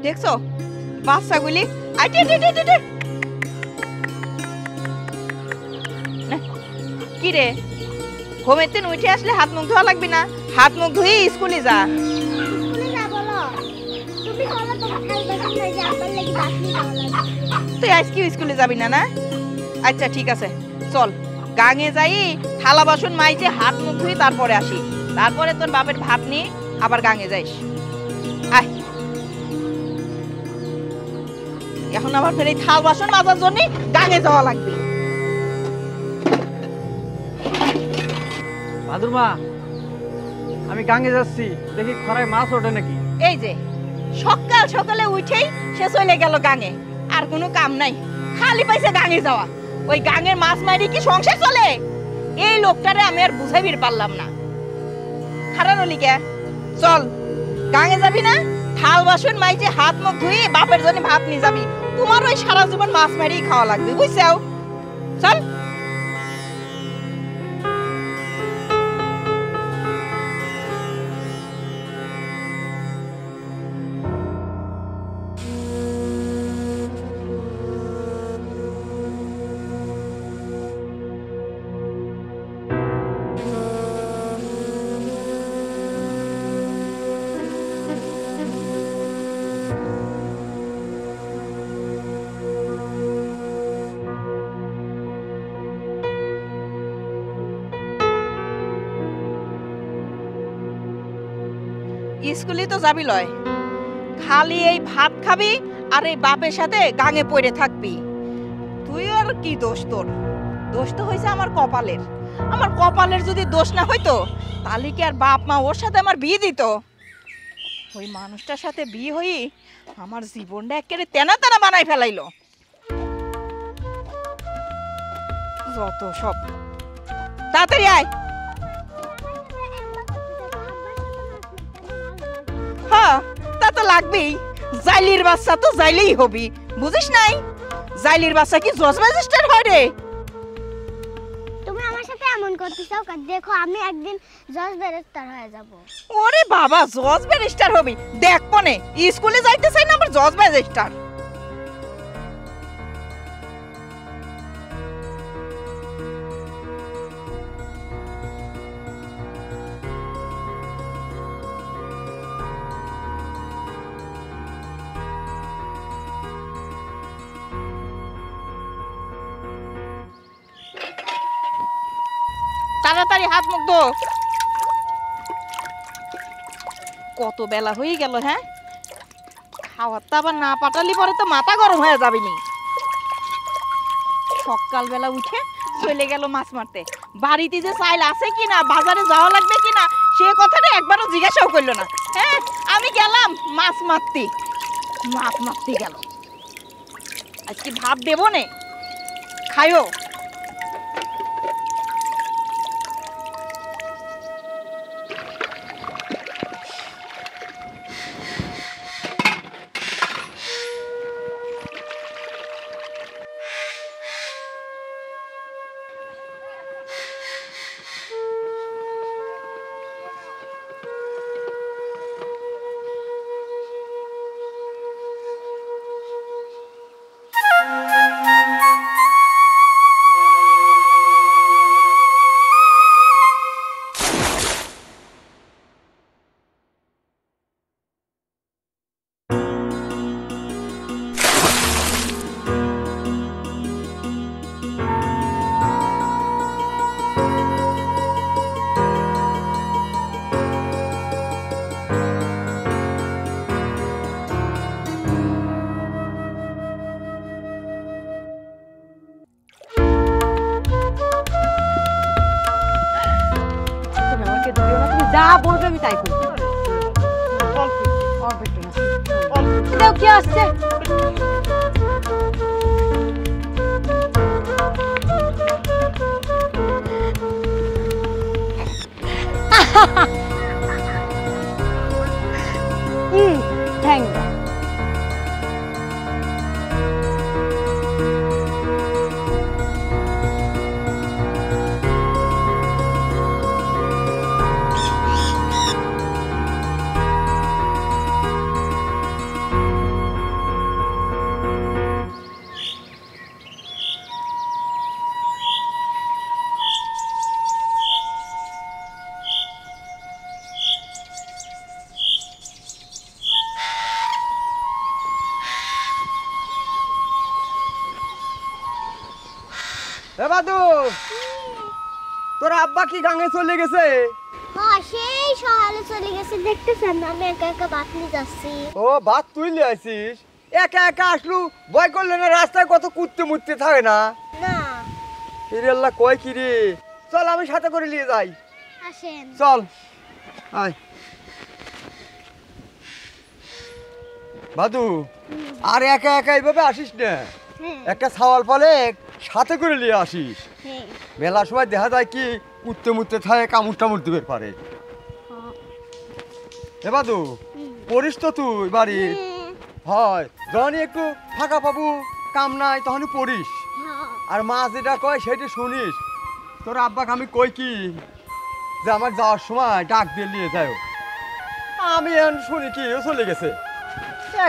দেখছো বাচ্চাগুলি কি রে ঘুমের দিন উঠে আসলে হাত মুখ ধোয়া লাগবে না? হাত মুখ ধুয়ে স্কুলে যা। তুই আজকে স্কুলে যাবি না? না আচ্ছা ঠিক আছে, চল গাঙে যাই, থালা বাসন মাইজে হাত মুখ ধুই, তারপরে আসি, তারপরে তোর বাপের ভাত নিয়ে আবার গাঙে যাইস। আয় এখন আবার ফের এই থাল বাসন মাজার জন্য গাঙে যাওয়া লাগবে। ভাদুর মা, আমি গাঙে যাচ্ছি, দেখি খরায় মাছ ওঠে নাকি। এই যে সকাল সকালে উঠেই সে চলে গেল গাঙে, আর কোনো কাম নাই, খালি পাইছে গাঙে যাওয়া। ওই গাঙের মাছ মারি কি সংসার চলে? এই লোকটারে আমি আর বুঝাইবির পারলাম না। খারাপ হলি কে? চল গাঙে যাবি না? থাল বাসন মাইজে হাত মুখ ধুয়ে বাপের জন্য ভাত নিয়ে যাবি। তোমার ওই সারা জীবন মাছ মারি খাওয়া লাগবে, বুঝছাও? চল। স্কুলে তো যাবি লয়, খালি এই ভাত খাবি আর এই বাপের সাথে গাঙে পড়ে থাকবি। তুই আর কি দোষ? তোর দোষ তো হয়েছে আমার কপালের। আমার কপালের যদি দোষ না হইতো তাহলে কি আর বাপ মা ওর সাথে আমার বিয়ে দিত? ওই মানুষটার সাথে বিয়ে হই আমার জীবনটা একেবারে তেনা তেনা বানাই ফেলাইলো। যত সব। তাড়াতাড়ি আয়। হ্যাঁ তা তো লাগবেই, জাইলির বাচ্চা তো জাইলেই হবি, বুঝিস নাই? জাইলির বাচ্চা কি জজ ম্যাজিস্ট্রেট হয় রে? তুমি আমার সাথে এমন করতেছো, দেখো আমি একদিন জজ ব্যারিস্টার হয়ে যাব। ওরে বাবা, জজ ব্যারিস্টার হবি? দেখ পনে স্কুলে যাইতে চাই না, আবার জজ ব্যারিস্টার। তাড়াতাড়ি হাত মুখ ধো। কত বেলা হয়ে গেল। হ্যাঁ, খাওয়ার তো আবার না পাঠালি পরে তো মাথা গরম হয়ে যাবে নি। সকালবেলা উঠে চলে গেল মাছ মারতে। বাড়িতে যে চাইল আছে কিনা, বাজারে যাওয়া লাগবে কিনা, সে কথাটা একবারও জিজ্ঞাসাও করলো না। হ্যাঁ, আমি গেলাম মাছ মারতে, মাছ মারতে গেল। আজকে ভাত দেবো নে, খায়ো। যা বলবে আমি তাই করবো। কি আসছে? Thank you. এ বাদু, তোর আব্বা কি গাঙে চলে গেছে? হ্যাঁ সেই সকালে চলে গেছে, দেখতেছেন আমি একা একা ভাত নিয়ে যাচ্ছি। ও ভাত তুই লিয়ে আসিস? একা একা আসলু, ভয় করলে না? রাস্তায় কত কুত্তে মুততে থাকে না? না এরে আল্লাহ, কয় কি রে? চল আমি সাথে করে নিয়ে যাই। আসেন। চল আয় বাদু, আর একা একা এইভাবে আসিস না। হ্যাঁ একটা ছাওয়াল ফলে সাথে করে নিয়ে আসিস। হ্যাঁ মেলা সময় দেখা যায় কি কুত্তে মুততে থাকে, কামড় টামড় দিবে পারে। এ বাদু, পড়িস তো তুই বাড়ি? হয় যখনই একটু ফাঁকা পাবো, কাম নাই, তখনই পড়িস। আর মা যেটা কয় সেটা শুনিস। তোর আব্বাকে আমি কই কি যে আমার যাওয়ার সময় ডাক দিয়ে নিয়ে যাও। আমি এখন শুনি কি ও চলে গেছে।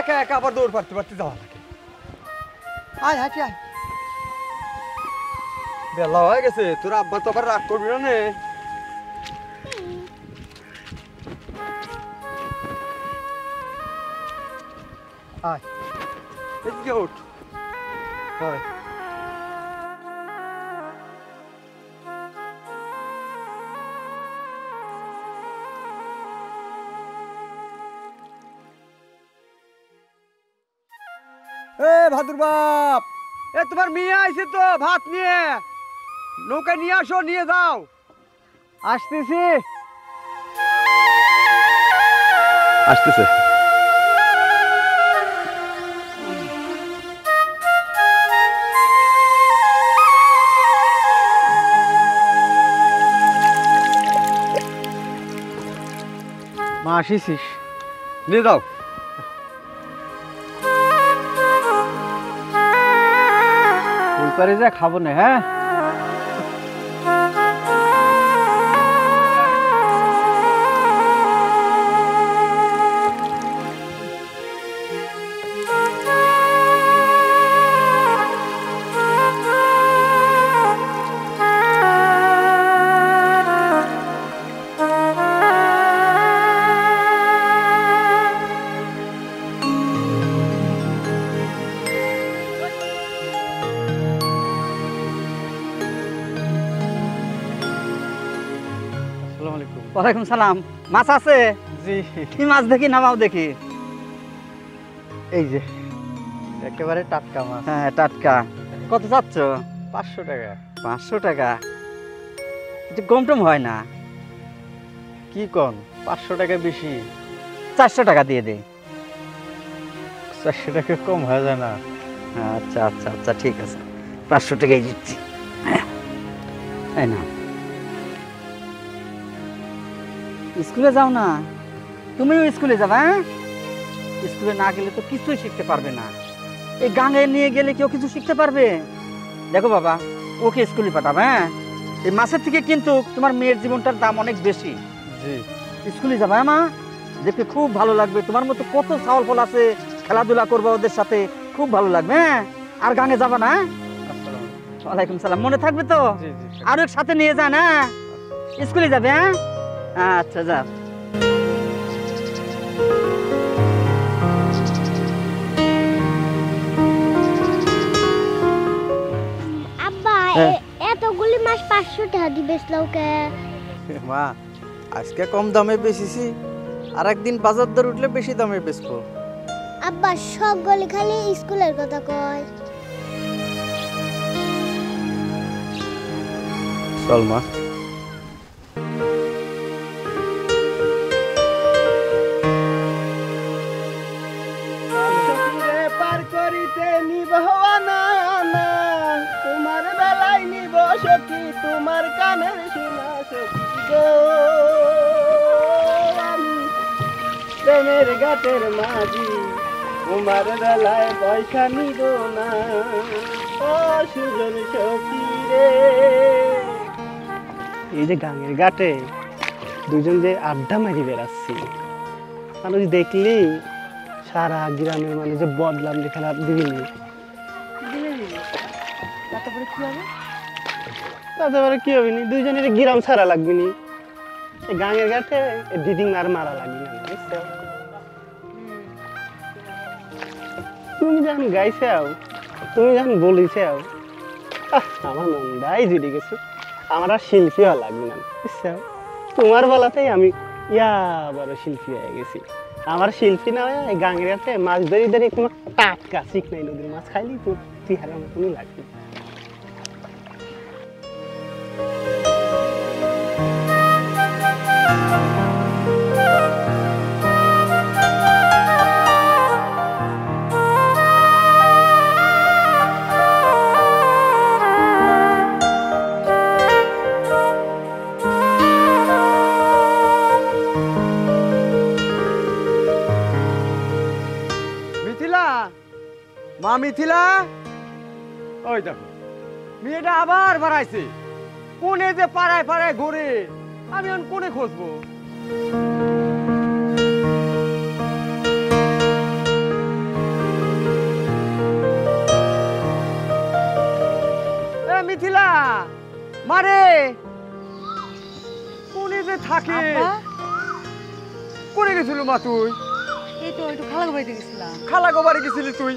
একা একা আবার দৌড় পারতে পারতে যাওয়া লাগে। আয় হাঁটি আয়, বেলা হয়ে গেছে। তোর আব্বা তো আবার রাগ করবি না নে? আয় এদিকে উঠ। হয় এ ভাদুর বাপ, এ তোমার মেয়ে আইছে তো ভাত নিয়ে, নৌকায় নিয়ে আসো, নিয়ে যাও। আসতেছি। আসতেছে। মা আসিস, নিয়ে যাও। ওই পারে যা খাবো না। হ্যাঁ ওয়ালাইকুম সালাম। মাছ আছে? জি, কি মাছ দেখি, নামাও দেখি। এই যে একেবারে টাটকা মাছ। হ্যাঁ টাটকা। কত চাচ্ছ? 500 টাকা। 500 টাকা? একটু কম টম হয় না? কি কন, 500 টাকা বেশি। 400 টাকা দিয়ে দে। 400 টাকা কম হয়ে যায় না? আচ্ছা আচ্ছা আচ্ছা ঠিক আছে, 500 টাকাই দিচ্ছি। এই না, স্কুলে যাও না? তুমিও স্কুলে যাবে? হ্যাঁ, স্কুলে না গেলে তো কিছুই শিখতে পারবে না। এই গাঙে নিয়ে গেলে কেউ কিছু শিখতে পারবে? দেখো বাবা, ওকে স্কুলে পাঠাবে। হ্যাঁ, এই মাসের থেকে কিন্তু তোমার মেয়ের জীবনটার দাম অনেক বেশি। জি। স্কুলে যাবে মা, দেখতে খুব ভালো লাগবে। তোমার মতো কত ছাওয়াল ফল আছে, খেলাধুলা করবা ওদের সাথে, খুব ভালো লাগবে। হ্যাঁ, আর গাঙে যাবা না? ওয়ালাইকুম সালাম। মনে থাকবে তো? জি জি। আর সাথে নিয়ে যান। হ্যাঁ, স্কুলে যাবে? হ্যাঁ আচ্ছা যা। আব্বা এতগুলি মাছ 500 টাকা দিবেস লোকে? মা, আজকে কম দামে বেচেছি, আর একদিন বাজার দর উঠলে বেশি দামে বেচবো। আব্বা সবগুলি খালি স্কুলের কথা কয়। চল মা। পার করিতে নিব না, তোমার বেলায় নিব সখী, তোমার কানের শোনা সখী গো। আমি প্রেমের ঘাটের মাঝি, তোমার বেলায় পয়সা নিব না, ও সুজন সখী রে। এই যে গাঙের ঘাটে দুজন যে আড্ডা মারি বেড়াচ্ছি, মানুষ দেখলি সারা গ্রামের মানুষ যে বদলাম যে খেলা দিবি। তারপরে কি হবে নি, দুইজনের গ্রাম ছাড়া লাগবে নি। গাঙের ঘাটে ডিডিং আর মারা লাগবে না, বুঝছো? তুমি যখন গাইছাও, তুমি যখন বলিছাও, আমার মনটাই জুড়ে গেছে, আমার আর শিল্পী হওয়া লাগবে না। বুঝছো? তোমার বলাতেই আমি বড় শিল্পী হয়ে গেছি। আমার শিল্পী না হয় এই গাঙ্গেরাতে মাছ ধরি ধরে কোনো টাটকা চিকনাই নদীর মাছ খাইলি তোর চেহারার মতনই লাগবে। মিথিলা, মা মিথিলা, ওই দেখো মেয়েটা আবার বাড়াইছে। কোনে যে পাড়ায় পাড়ায় ঘুরে, আমি এখন কোনে খুঁজবো? মিথিলা মারে, কোনে যে থাকে? কোনে গেছিল মা তুই? এই তো একটু খালা বাড়িতে গেছিলাম। খালা গোবারে গেছিলি তুই?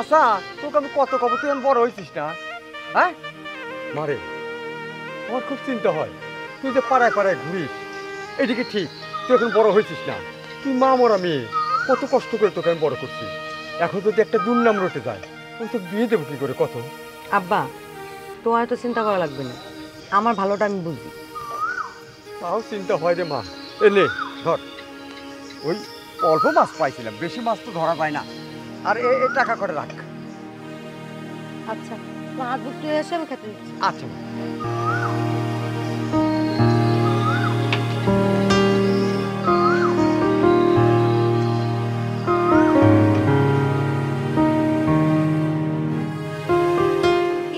আচ্ছা তোকে আমি কত কব, তুই এখন বড় হয়েছিস না? হ্যাঁ মারে, আমার খুব চিন্তা হয় তুই যে পাড়ায় পাড়ায় ঘুরিস, এদিকে ঠিক তুই এখন বড় হয়েছিস না। তুই মা মরা মেয়ে, কত কষ্ট করে তোকে আমি বড় করছি। এখন যদি একটা দুর্নাম রটে যায়, আমি তোকে বিয়ে দেবো কি করে? কত আব্বা, তোমার তো চিন্তা করা লাগবে না, আমার ভালোটা আমি বুঝি। তাও চিন্তা হয় রে মা। এলে ধর, ওই অল্প মাছ পাইছিলাম, বেশি মাছ তো ধরা যায় না। আর এ টাকা করে রাখ। আচ্ছা, হাত বুঝতে এসে আমি খেতে দিচ্ছি। আচ্ছা মা।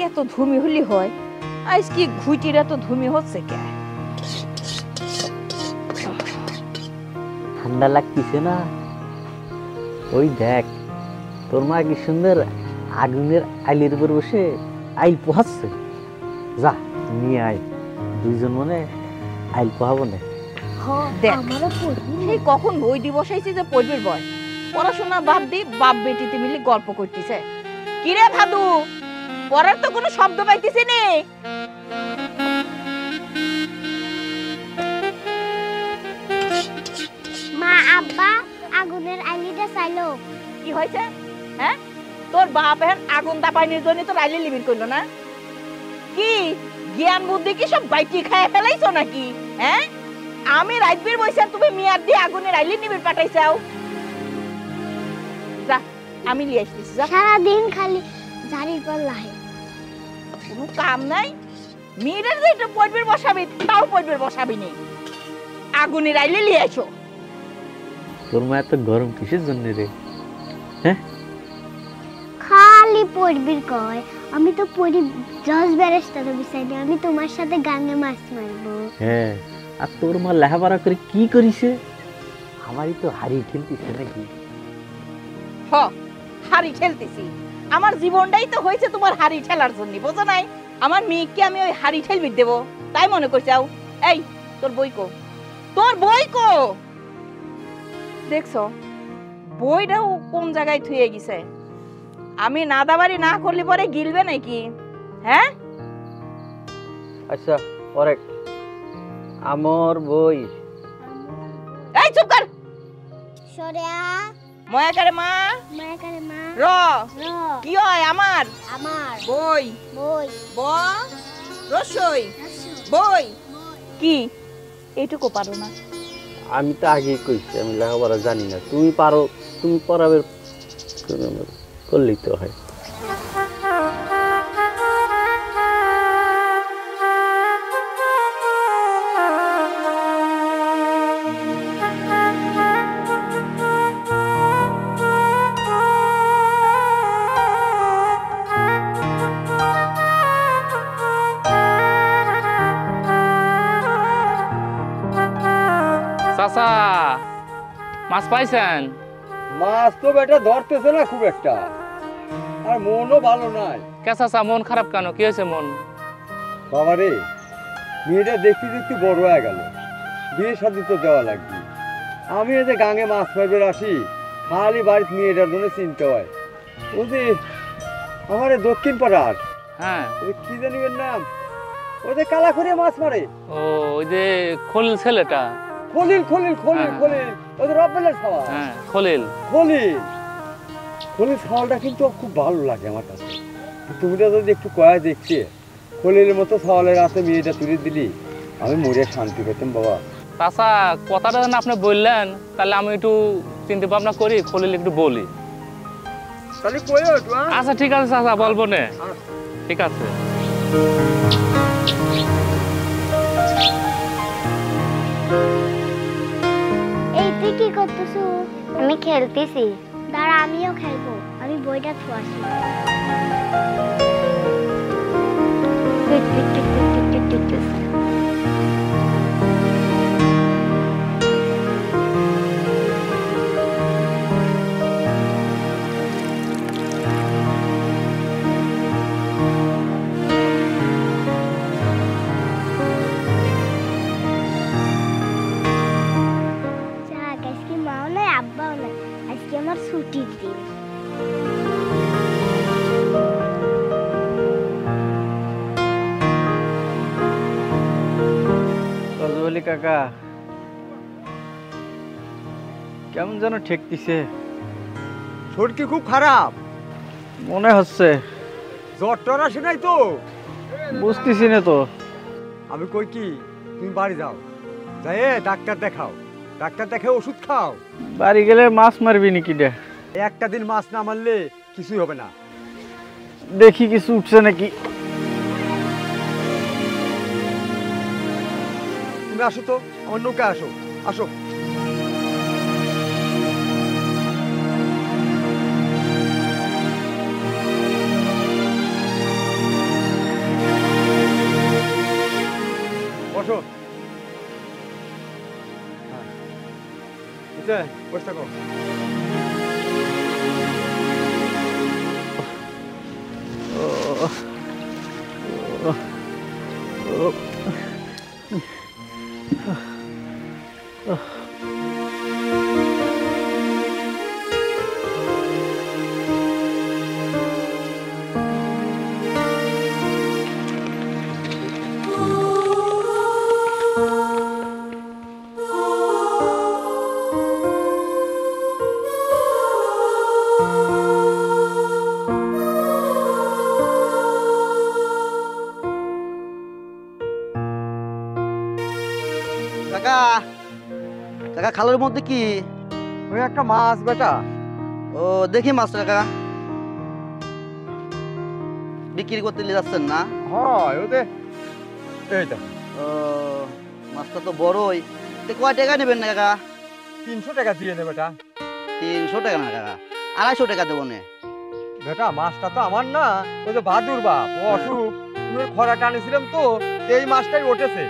এত ধুমি হলি হয়, আজ কি ঘুইটির এত ধুমি হচ্ছে কে? ঠান্ডা লাগতেছে না? ওই দেখ তোর মা কি সুন্দর আগুনের আইলের উপর বসে আইল পোহাচ্ছে। যা নিয়ে আয়, দুইজন মনে আইল পোহাবো না। দেখ, সেই কখন বই দি বসাইছি যে পড়বির বয়, পড়াশোনা বাদ দি বাপ বেটিতে মিলে গল্প করতেছে। কিরে ভাদু, পড়ার তো কোনো শব্দ পাইতেছি নে। মা আব্বা আগুনের আইলিটা চাইলো। কি হয়েছে? হ্যাঁ, তোর বাপ এখন আগুন দাপাইনির জন্য তোর আইলি লিবির করলো না? কি জ্ঞান বুদ্ধি কি সব বাইটি খায় ফেলাইছো নাকি? হ্যাঁ, আমি রাইতবির বইছে, তুমি মিয়ার দিয়ে আগুনের আইলি নিবির পাঠাইছাও। যা, আমি লিয়ে আসতেছি। যা, সারাদিন খালি ঝাড়ির পর লাহে, কোনো কাম নাই। মেয়েদের যে একটু পড়বির বসাবি, তাও পড়বির বসাবি নি। আগুনের আইলি লিয়ে আসো। তোর মা এত গরম কিসের জন্য রে? খালি পড়বির কয়। আমি তো পড়ি জজ ব্যারিস্টার বিচাইনি, আমি তোমার সাথে গাঙ্গে মাছ মারবো। হ্যাঁ, আর তোর মা লেখাপড়া করে কি করিছে? আমারই তো হারিয়ে ঠেলতেছে নাকি? হ, হাড়ি ঠেলতেছি। আমার জীবনটাই তো হয়েছে তোমার হাড়ি ঠেলার জন্য, বোঝো নাই? আমার মেয়েকে আমি ওই হাড়ি ঠেলবি দেবো তাই মনে করছাও? এই তোর বই কো, তোর বই কো? দেখছো বইটাও কোন জায়গায় থুয়ে গেছে। আমি নাদাবাড়ি না করলে পরে গিলবে নাকি? হ্যাঁ, আচ্ছা পরে আমার বই। এই চুপ কর। সরিয়া ময়া করে মা, মায়া করে মা র র কি হয় আমার আমার বই, বই ব রসই বই। কি এইটুকু পারো না? আমি তো আগেই কইছি আমি লেখাপড়া জানি না। তুমি পারো, তুমি পড়াবে করলেই তো হয়। চাচা, মাছ পাইছেন? মাছ তো বেটা ধরতেছে না খুব একটা, আর মনও ভালো নাই। কে চাচা, মন খারাপ কেন? কি হয়েছে মন? বাবা রে, মেয়েটা দেখতে দেখতে বড় হয়ে গেল, বিয়ে শাদী তো দেওয়া লাগবে। আমি এই যে গাঙে মাছ পাইবে আসি, খালি বাড়িতে মেয়েটার জন্য চিনতে হয়। ও যে আমার দক্ষিণ পাড়ার হ্যাঁ। ওই কি জানি ওর নাম, ওই যে কালা করে মাছ মারে। ও ওই যে খলিল ছেলেটা। খলিল খলিল খলিল হ্যাঁ। খলিল, ওই যে রব্বেলের খাওয়া। হ্যাঁ খলিল। খলিল খলিল ছাওয়ালটা কিন্তু খুব ভালো লাগে আমার কাছে। তুমি যদি একটু কয়া দেখছি, খলিলের মতো ছাওয়ালের কাছে মেয়েটা তুলে দিলি আমি মরে শান্তি পেতাম বাবা। চাচা কথাটা যেন আপনি বললেন, তাহলে আমি একটু চিন্তা ভাবনা করি, খলিল একটু বলি। তাহলে কইও একটু। আচ্ছা ঠিক আছে চাচা, বলবো না। ঠিক আছে। এই তুই কি করতেছো? আমি খেলতেছি। দাঁড়া আমিও খেলবো, আমি বইটা থুয়াছি। যাক, আজকে মাও নাই আব্বাও নাই, আজকে আমার ছুটির দিন। রজবলি কাকা কেমন যেন ঠেকতিছে, শরীর কি খুব খারাপ? মনে হচ্ছে। জ্বর টর আসে নাই তো? বুঝতেছি না তো। আমি কই কি, তুমি বাড়ি যাও, যাই ডাক্তার দেখাও, ডাক্তার দেখে ওষুধ খাও। বাড়ি গেলে মাছ মারবি নাকি রে? একটা দিন মাছ না মারলে কিছুই হবে না। দেখি কিছু উঠছে নাকি। তুমি আসো তো, আমার নৌকা আসো, আসো। বসো। হ্যাঁ, বসে থাকো। কাকা কাকা খালের মধ্যে কি? ওই একটা মাছ বেটা। ও দেখি মাছ কাকা, বিক্রি করতে নিয়ে যাচ্ছেন না? হয় ওদের এইটা ও মাছটা তো বড়ই, তো কয় টাকা নেবেন না কাকা? 300 টাকা দিয়ে নে বেটা। 300 টাকা না কাকা, 250 টাকা দেবো নে। বেটা মাছটা তো আমার না, ওই যে বাদুর বাপ ও অসুখ, তুমি খরা টানেছিলাম তো, এই মাছটাই উঠেছে।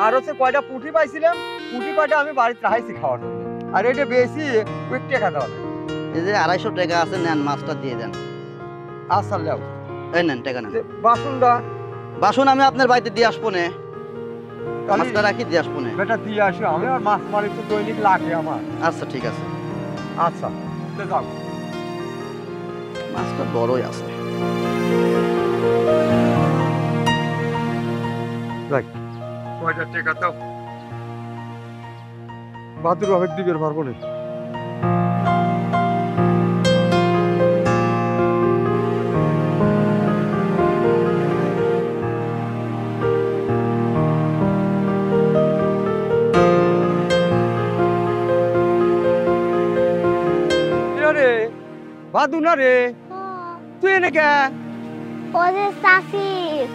আর হচ্ছে কয়টা পুঁটি পাইছিলাম, পুঁটি কয়টা আমি বাড়িতে রাখাইছি খাওয়ার জন্য। আর এটা বেশি কুইক টাকা দেওয়া লাগে। এই যে 250 টাকা আছে, নেন মাছটা দিয়ে দেন। আচ্ছা লেও, এই নেন টাকা নেন। বাসনটা বাসন আমি আপনার বাড়িতে দিয়ে আসবো নে, তাহলে মাছটা রাখি দিয়ে আসবো নে। বেটা দিয়ে আসি, আমি আর মাছ মারি তো দৈনিক লাগে আমার। আচ্ছা ঠিক আছে। আচ্ছা যাও। মাছটা বড়ই আছে। কয়টা টাকা দাও, বাদুর বাপের দিবের পারবো না। রে বাদু না রে, তুই এনে কে? ওদের চাষি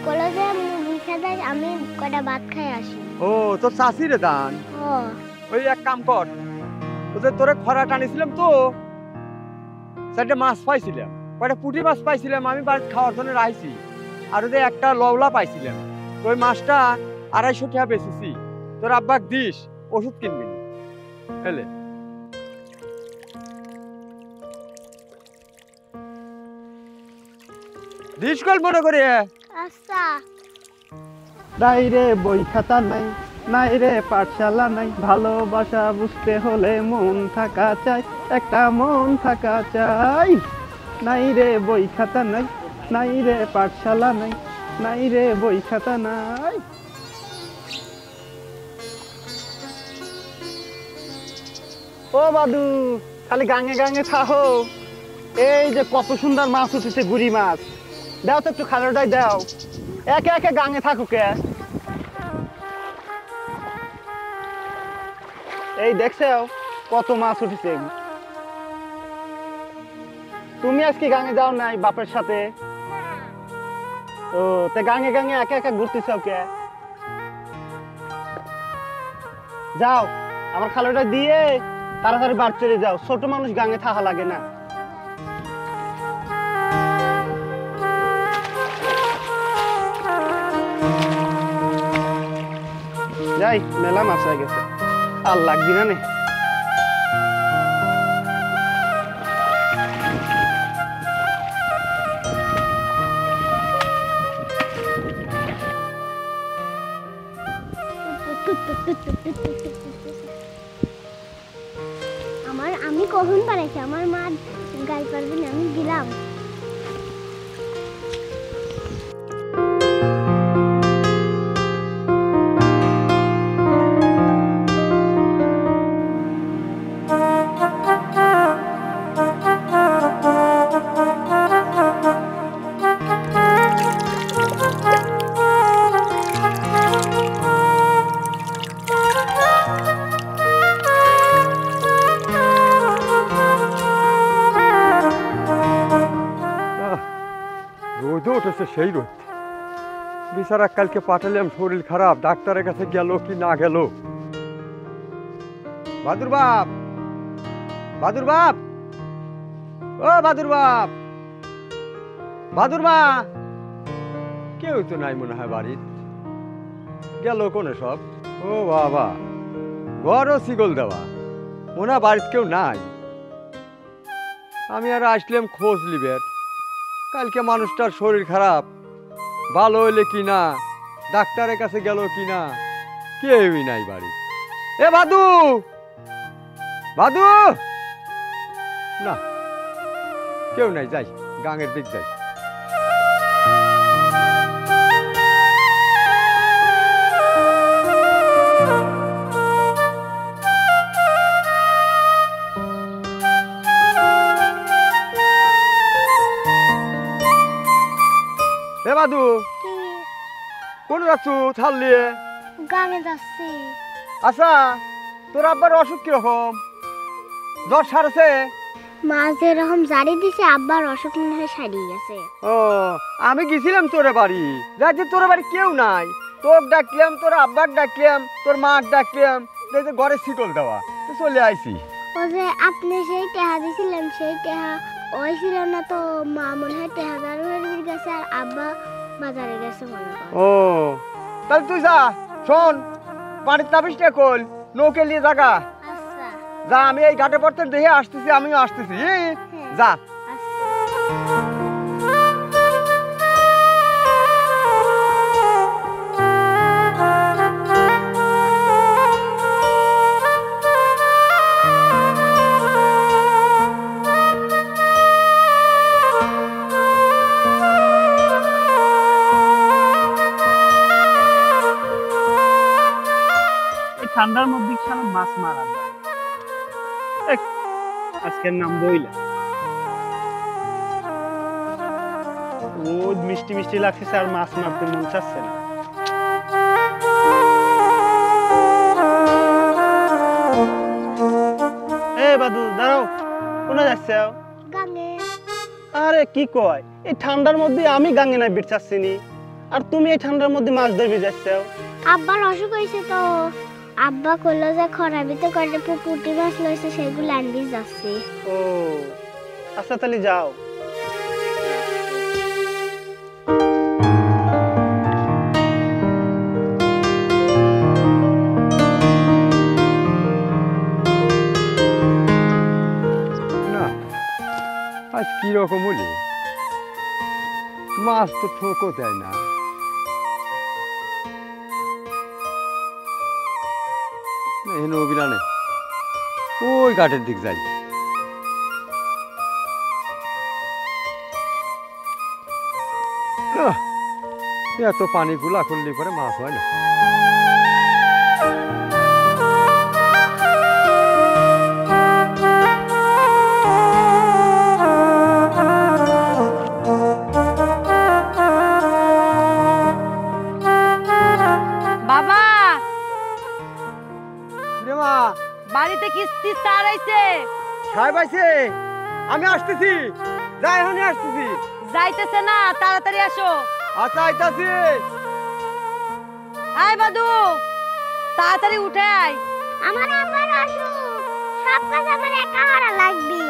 কলেজে মুখে দেয়, আমি কটা ভাত খাই আসি। ও তোর চাষি রে দান। ও ওই এক কাম কর, ওদের তোরে খরা টানিছিলাম তো, চারটে মাছ পাইছিলাম, কয়টা পুঁটি মাছ পাইছিলাম, আমি বাড়িতে খাওয়ার জন্য রাখছি। আর ওদের একটা লওলা পাইছিলাম, ওই মাছটা 250 টাকা বেচেছি। তোর আব্বাক দিস, ওষুধ কিনবি না এলে। দিস কল মনে করে। আচ্ছা। নাই রে বই খাতা নাই, নাই রে পাঠশালা নাই, ভালোবাসা বুঝতে হলে মন থাকা চাই, একটা মন থাকা চাই। নাই রে বই খাতা নাই, নাই রে পাঠশালা নাই, নাই রে বই খাতা নাই। ও বাদু, খালি গাঙে গাঙে থাকো। এই যে কত সুন্দর মাছ উঠেছে, গুড়ি মাছ। দাও তো একটু খালোটাই দাও। একে একে গাঙে থাকো কে? এই দেখছো কত মাছ উঠেছে। তুমি আজকে গাঙে যাও নাই বাপের সাথে? ও তে গাঙে গাঙে একা একা ঘুরতেছ কে? যাও আমার খালোটা দিয়ে তাড়াতাড়ি বাড়ি চলে যাও, ছোট মানুষ গাঙে থাকা লাগে না। যাই, মেলা মাছ হয়ে গেছে, আর লাগবি না নে। আমি কখন বানাইছি, আমার মা গাল পারবে না, আমি দিলাম। রোদও উঠেছে সেই রোদ। বিচারা কালকে পাঠালাম, শরীর খারাপ, ডাক্তারের কাছে গেল কি না গেল। বাদুর বাপ, বাদুর বাপ, ও বাদুর বাপ, বাদুর মা, কেউ তো নাই মনে হয় বাড়ির। গেল কোনে সব? ও বাবা, বড় শিকল দেওয়া, মনে হয় বাড়িতে কেউ নাই। আমি আর আসলাম খোঁজ লিবের। কালকে মানুষটার শরীর খারাপ, ভালো হইলে কি না, ডাক্তারের কাছে গেল কি না, কেউই নাই বাড়ি। এ বাদু, বাদু, না কেউ নাই, যাই গাঙের দিক যাই। এ বাদু, কোন যাচ্ছ ছাড়লিয়ে? গানে যাচ্ছি। আচ্ছা, তোর আব্বার অসুখ কিরকম? জ্বর সারছে? মা যেরকম জারি দিছে, আব্বার অসুখ মনে হয় সারিয়ে গেছে। ও, আমি গেছিলাম তোর বাড়ি, যাই যে তোর বাড়ি কেউ নাই। তোর ডাকলাম, তোর আব্বার ডাকলাম, তোর মার ডাকলাম, দেখে ঘরে শিকল দেওয়া, তো চলে আইছি। ও যে আপনি সেই টেহা দিছিলেন, সেই টেহা ওই ছিল না তো, মা মনে হয় টেহা দারুয়ের গেছে আর আব্বা বাজারে গেছে মনে হয়। ও, তাহলে তুই যা, শোন, পানির তাবিজটা কল, নৌকে নিয়ে জাগা। আচ্ছা যা, আমি এই ঘাটে পড়তে দেখে আসতেছি, আমিও আসতেছি, যা। ঠান্ডার মধ্যে সারা মাছ মারা যায়। আজকের নাম বইলা, রোদ মিষ্টি মিষ্টি লাগছে আর মাছ মারতে মন চাচ্ছে না। এ বাদু, দাঁড়াও, কোথায় যাচ্ছে? গাঙে। আরে কি কয়, এই ঠান্ডার মধ্যে আমি গাঙে নাই বিট চাচ্ছি নি, আর তুমি এই ঠান্ডার মধ্যে মাছ ধরবি যাচ্ছ? আব্বার অসুখ হয়েছে তো, আব্বা কইলো যে খরাবিতে করে পুকুরটি মাছ লইছে, সেগুলো আনবি যাচ্ছি। ও আচ্ছা, তাহলে যাও। না, আজ কিরকম হলে মাছ তো ঠোকো দেয় না। এনে অভিরানে ওই ঘাটের দিক যাই। এত পানি গুলা করলে পরে মাছ হয় না। বাবা রে মা, বাড়িতে কিস্তি স্টার আইছে। সাহেব আইছে, আমি আসতেছি, যাই এখনই আসতেছি। যাইতেছে না, তাড়াতাড়ি আসো। আচ্ছা আইতাছি। আয় বাদু, তাড়াতাড়ি উঠে আয়। আমার আবার আসো, সব কাজ আমার একা করা লাগবে।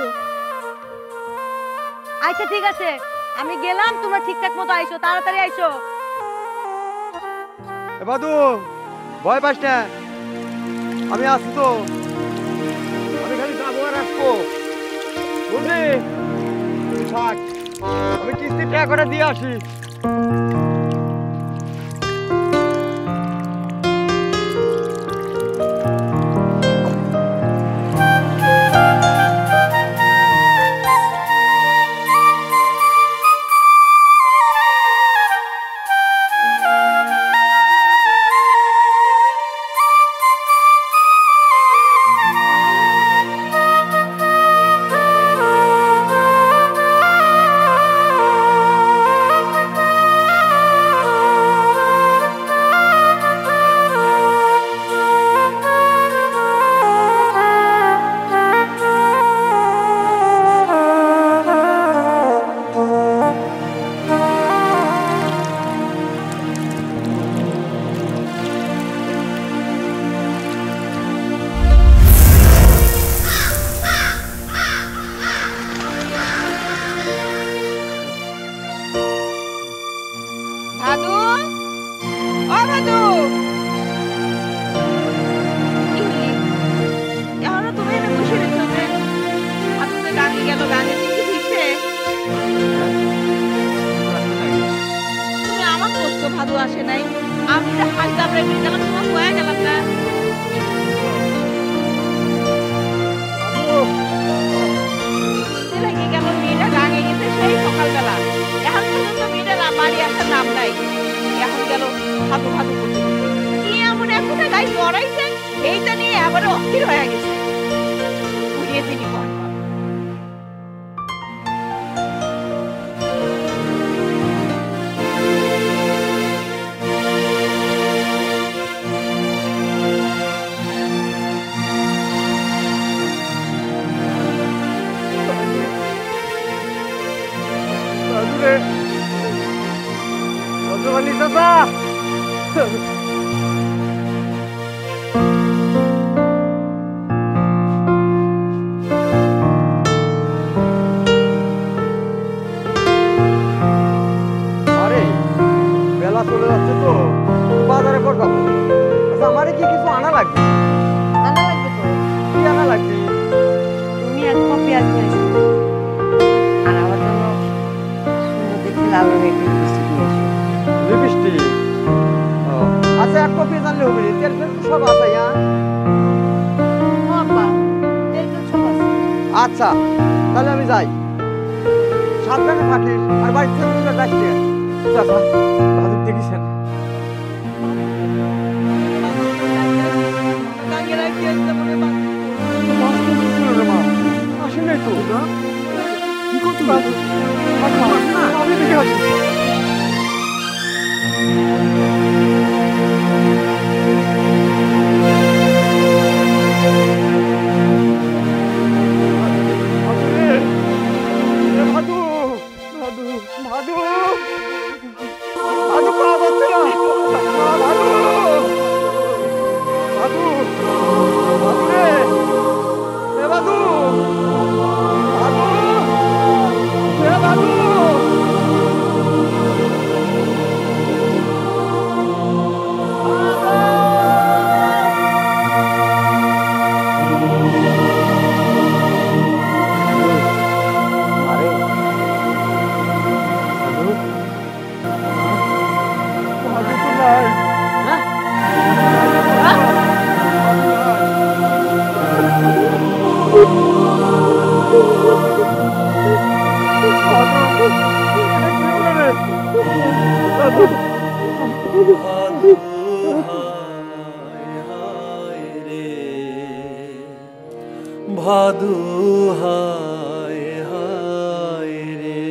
আচ্ছা ঠিক আছে, আমি গেলাম, তোমরা ঠিকঠাক মতো আইসো, তাড়াতাড়ি আইসো। এ বাদু, ভয় পাস না, আমি আসছি তো, আমি খালি যাবো আর আসবো, বুঝলি? থাক, আমি কিস্তির টাকাটা দিয়ে আসি। ভাদু, ও ভাদু, কি হলি? এখনো তুমি এনে বসে রয়েছো যে? ভাদু তো গাঙে গেল, গাঙে কি হইছে? তুমি আমার করছো ভাদু আসে নাই, আমি যে হাত দাবড়ে ফিরে গেলাম, তোমার হয়ে গেলাম না। লেগে গেল, মেয়েটা গাঙে গেছে সেই সকালবেলা, এখন পর্যন্ত মেয়েটা বাড়ি আসার নাম নাই। এখন গেল ভাদু ভাদু করতে, কি এমন একটা গাই জড়াইছে, এইটা নিয়ে আবার অস্থির হয়ে গেছে। ঘুরিয়ে তিনি পর আরে বেলা চলে যাচ্ছে তো, বাজারে কর যাবো। আচ্ছা আমারে কি কিছু আনা লাগবে? আনা লাগবে তো, কি আনা লাগবে? তুমি এক কাপ পেঁয়াজ নিয়ে এসো, আর আমার জন্য সুন্দর দেখে লাল রঙের একটা লিপস্টিক নিয়ে এসো। লিপস্টিক? আচ্ছা এক কপি জানলে হবে, তেল ফেল তো সব আছে। বাবা, তেল তো সব আছে। আচ্ছা তাহলে আমি যাই, সাবধানে থাকিস, আর বাড়ি থেকে তুলে যাস না। চাচা ভাদুর দেখিছেন? গাঙে রাখি আসতে মনে বাদ মাছ তো ছিল রে মা, আসেন নাই তো। কি করতে বাদু? আমি দেখে আসি। ভাদু ভাদু ভাদু ভাদু পাওয়া যাচ্ছে না। ভাদু ভাদু ভাদু রে, এ ভাদু ভাদু, এ ভাদু। ভাদু হায় হায় রে,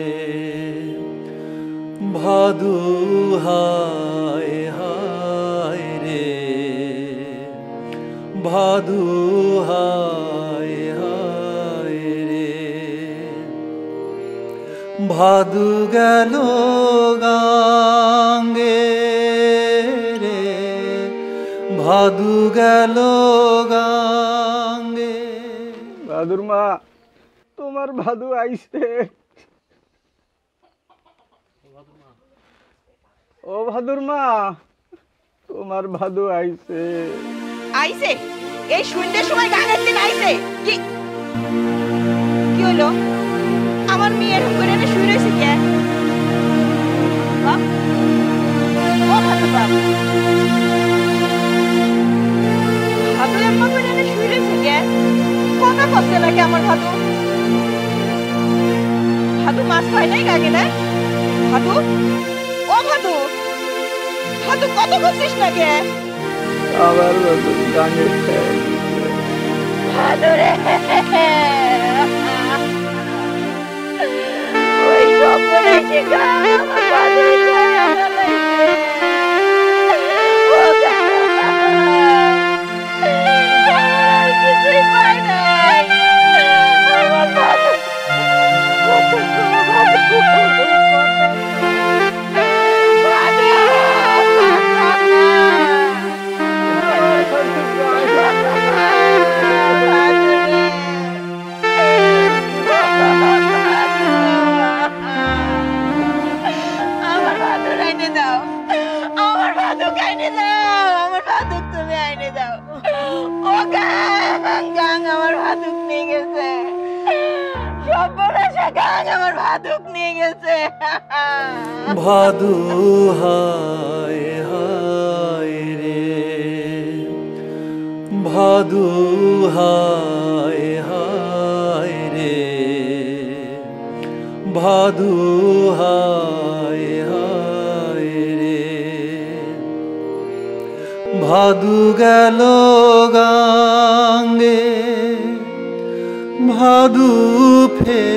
ভাদু হায় হায় রে, ভাদু হায় হায় রে। ভাদু গেল গাঙ্গে রে, ভাদু গেল গাঙ্গে। ভাদুর মা, তোমার ভাদু আইছে। ও ভাদুর মা, তোমার ভাদু আইছে। আইছে? এই শূন্যের সময় গানের দিন আইছে? কি কি হলো? আমার মেয়ে এরকম করে এনে শুয়ে রয়েছে কে? বাপ? ও ভাদু বাপ, ভাদু এমন করে এনে শুয়ে রয়েছে কে? কথা করছে নাকি আমার ভাদু? ভাদু মাছ পায় নাই গাগে না? ভাদু? ও ভাদু, ভাদু কত করছিস না কে? আবার ভাদু গানে ভাদু রে, ওই স্বপ্নে সে গান আমার ভাদুরে ছায়া ফেলাইছে। ও গান, আর কিছুই পাই নাই। আমার ভাদু কত ভাদু, আমার ভাদুর আইনে দাও, আমার ভাদুক আইনে দাও, আমার ভাদুক তুমি আইনে দাও। ও গাং, গাং আমার ভাদুক নিয়ে গেছে, সর্বনাশা গাং আমার ভাদুক নিয়ে গেছে। ভাদু হায় হায় রে, ভাদু হায় হায় রে, ভাদু হায় হায় রে। ভাদু গেল গাঙ্গে, ভাদু ফের